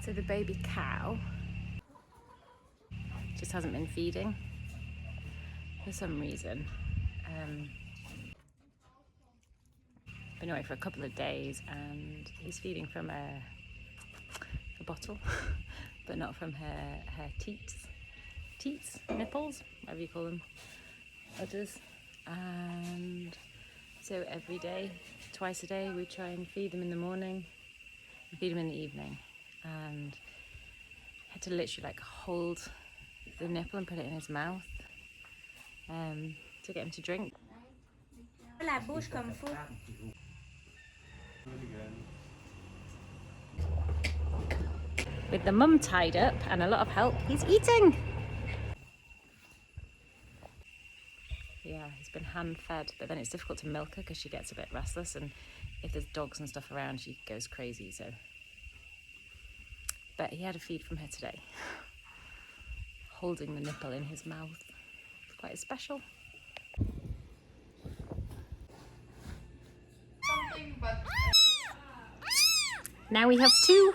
So the baby cow just hasn't been feeding for some reason. Been away for a couple of days and he's feeding from a bottle, but not from her teats, nipples, whatever you call them, udders. And so every day, twice a day, we try and feed them in the morning and feed them in the evening. And had to literally like hold the nipple and put it in his mouth to get him to drink. With the mum tied up and a lot of help, he's eating. Yeah, he's been hand fed, but then it's difficult to milk her because she gets a bit restless, and if there's dogs and stuff around, she goes crazy. So, but he had a feed from her today, holding the nipple in his mouth. It's quite special. Now we have two.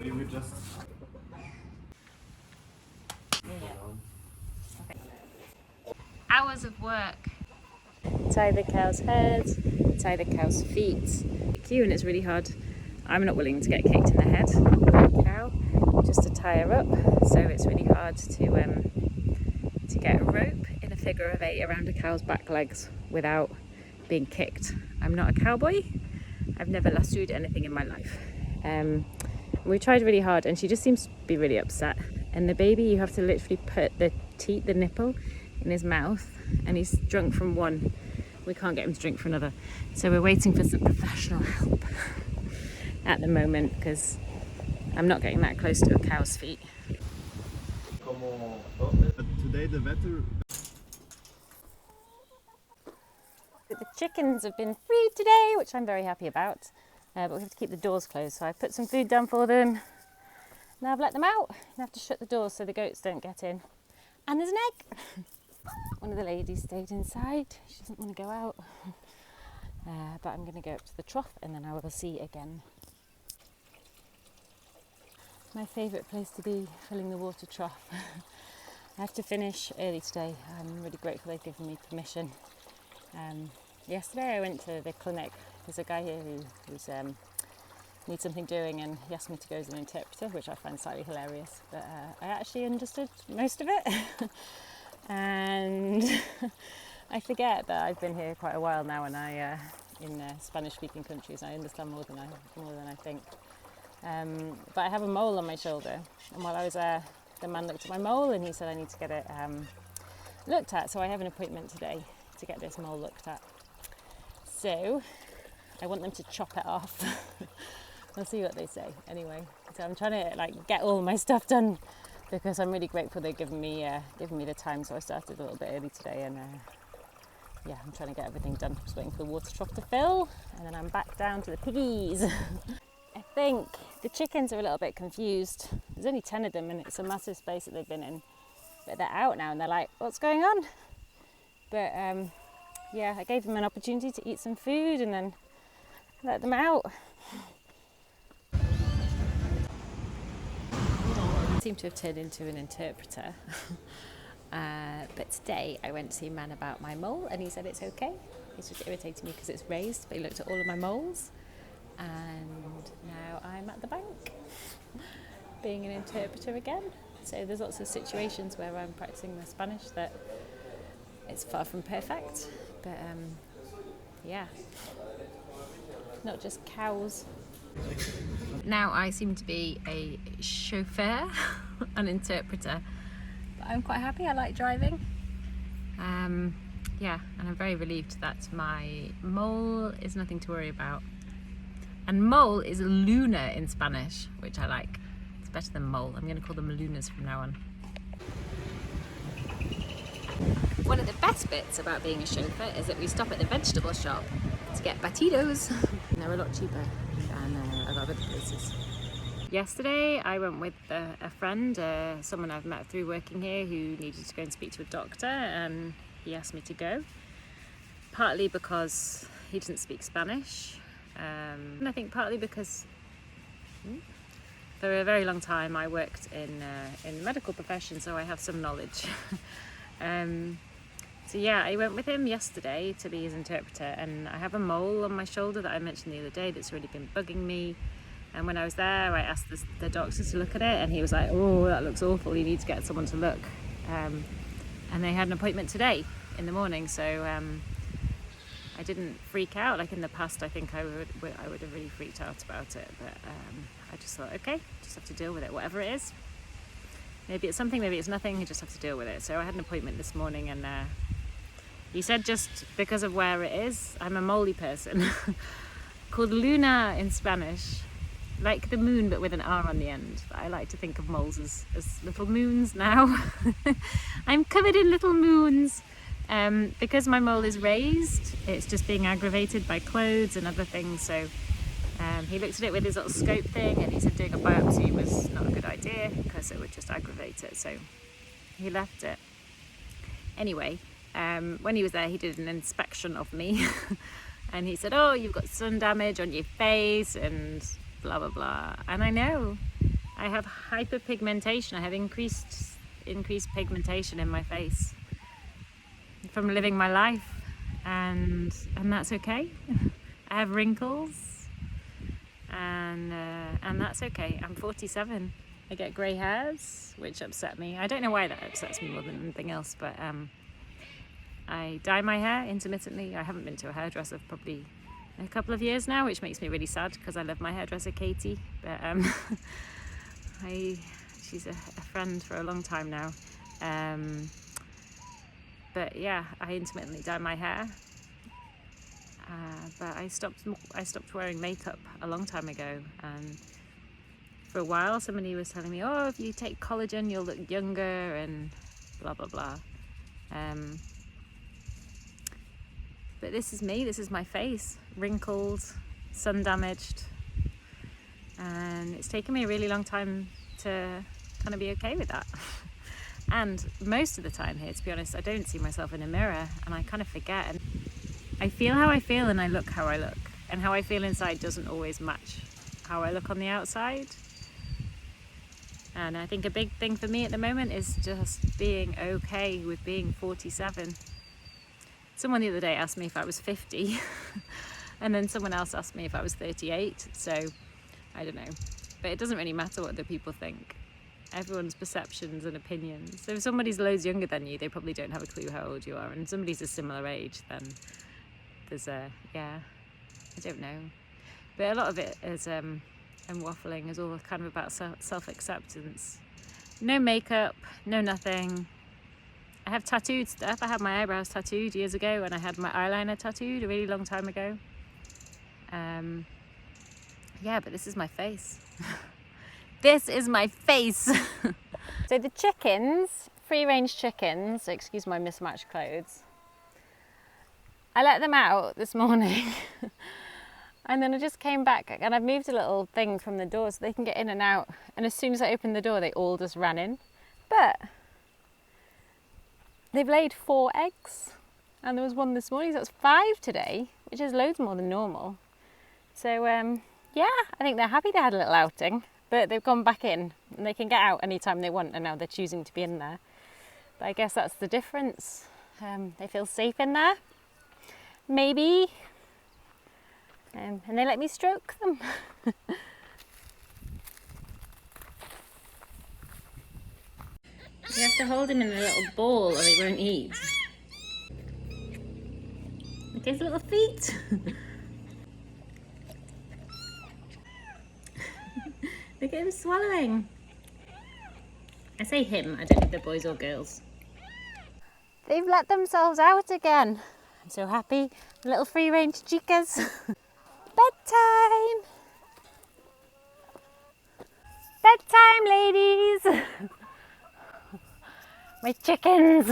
You would just Hours of work. Tie the cow's head, tie the cow's feet. Cute, and it's really hard. I'm not willing to get kicked in the head by a cow, just to tie her up. So it's really hard to get a rope in a figure of 8 around a cow's back legs without being kicked. I'm not a cowboy. I've never lassoed anything in my life. We tried really hard and she just seems to be really upset. And the baby, you have to literally put the nipple in his mouth, and he's drunk from one. We can't get him to drink for another. So we're waiting for some professional help at the moment because I'm not getting that close to a cow's feet. today the weather. The chickens have been freed today, which I'm very happy about. But we have to keep the doors closed, so I put some food down for them. Now I've let them out. I have to shut the doors so the goats don't get in. And there's an egg. One of the ladies stayed inside. She doesn't want to go out. But I'm going to go up to the trough and then I will see again. My favourite place to be, filling the water trough. I have to finish early today. I'm really grateful they've given me permission. Yesterday I went to the clinic. There's a guy here who needs something doing, and he asked me to go as an interpreter, which I find slightly hilarious, but I actually understood most of it. And I forget that I've been here quite a while now, and I in Spanish-speaking countries I understand more than I think. But I have a mole on my shoulder, and while I was there, the man looked at my mole and he said I need to get it looked at. So I have an appointment today to get this mole looked at. So I want them to chop it off. We'll see what they say. Anyway, so I'm trying to get all my stuff done because I'm really grateful they've given me the time. So I started a little bit early today, and yeah, I'm trying to get everything done. Just waiting for the water trough to fill, and then I'm back down to the piggies. I think the chickens are a little bit confused. There's only 10 of them, and it's a massive space that they've been in. But they're out now, and they're like, "What's going on?" But yeah, I gave them an opportunity to eat some food, and then let them out. I seem to have turned into an interpreter. But today I went to see a man about my mole, and he said it's okay. He's just irritating me because it's raised, but he looked at all of my moles. And now I'm at the bank being an interpreter again. So there's lots of situations where I'm practicing my Spanish that it's far from perfect, but yeah, not just cows. Now I seem to be a chauffeur, an interpreter, but I'm quite happy. I like driving. Yeah, and I'm very relieved that my mole is nothing to worry about. And mole is luna in Spanish, which I like. It's better than mole. I'm going to call them lunas from now on. One of the best bits about being a chauffeur is that we stop at the vegetable shop to get batidos. And they're a lot cheaper than a lot of other places. Yesterday I went with a friend, someone I've met through working here, who needed to go and speak to a doctor, and he asked me to go, partly because he doesn't speak Spanish, and I think partly because for a very long time I worked in the medical profession, so I have some knowledge. So yeah, I went with him yesterday to be his interpreter, and I have a mole on my shoulder that I mentioned the other day that's really been bugging me. And when I was there, I asked the doctor to look at it, and he was like, "Oh, that looks awful. You need to get someone to look." And they had an appointment today in the morning, so I didn't freak out. Like in the past, I think I would have really freaked out about it, but I just thought, okay, just have to deal with it, whatever it is. Maybe it's something, maybe it's nothing. You just have to deal with it. So I had an appointment this morning, and he said just because of where it is, I'm a moley person, called Luna in Spanish, like the moon but with an R on the end. I like to think of moles as little moons now. I'm covered in little moons. Because my mole is raised, it's just being aggravated by clothes and other things, so he looked at it with his little scope thing, and he said doing a biopsy was not a good idea because it would just aggravate it, so he left it. Anyway, when he was there, he did an inspection of me and he said, "Oh, you've got sun damage on your face and blah blah blah." And I know I have hyperpigmentation. I have increased pigmentation in my face from living my life, and that's okay. I have wrinkles, and that's okay. I'm 47. I get grey hairs, which upset me. I don't know why that upsets me more than anything else, but I dye my hair intermittently. I haven't been to a hairdresser for probably a couple of years now, which makes me really sad because I love my hairdresser Katie, but she's a friend for a long time now. But yeah, I intermittently dye my hair. But I stopped wearing makeup a long time ago, and for a while somebody was telling me, "Oh, if you take collagen you'll look younger," and blah blah blah. But this is me, this is my face, wrinkled, sun damaged, and it's taken me a really long time to kind of be okay with that. And most of the time here, to be honest, I don't see myself in a mirror, and I kind of forget. And I feel how I feel and I look how I look, and how I feel inside doesn't always match how I look on the outside. And I think a big thing for me at the moment is just being okay with being 47. Someone the other day asked me if I was 50 and then someone else asked me if I was 38, so I don't know. But it doesn't really matter what other people think. Everyone's perceptions and opinions. So if somebody's loads younger than you, they probably don't have a clue how old you are, and somebody's a similar age, then there's I don't know. But a lot of it is, and waffling is all kind of about self-acceptance. No makeup, no nothing. I have tattooed stuff. I had my eyebrows tattooed years ago, and I had my eyeliner tattooed a really long time ago. Yeah, but this is my face. This is my face. So the chickens, free-range chickens, excuse my mismatched clothes, I let them out this morning and then I just came back and I've moved a little thing from the door so they can get in and out, and as soon as I opened the door they all just ran in. But they've laid 4 eggs, and there was one this morning, so that's 5 today, which is loads more than normal. So yeah, I think they're happy they had a little outing, but they've gone back in and they can get out anytime they want, and now they're choosing to be in there. But I guess that's the difference. They feel safe in there, maybe, and they let me stroke them. You have to hold him in a little ball or he won't eat. Look at his little feet. Look at him swallowing. I say him, I don't know if they're boys or girls. They've let themselves out again. I'm so happy. Little free-range chicas. Bedtime! Bedtime, ladies! My chickens!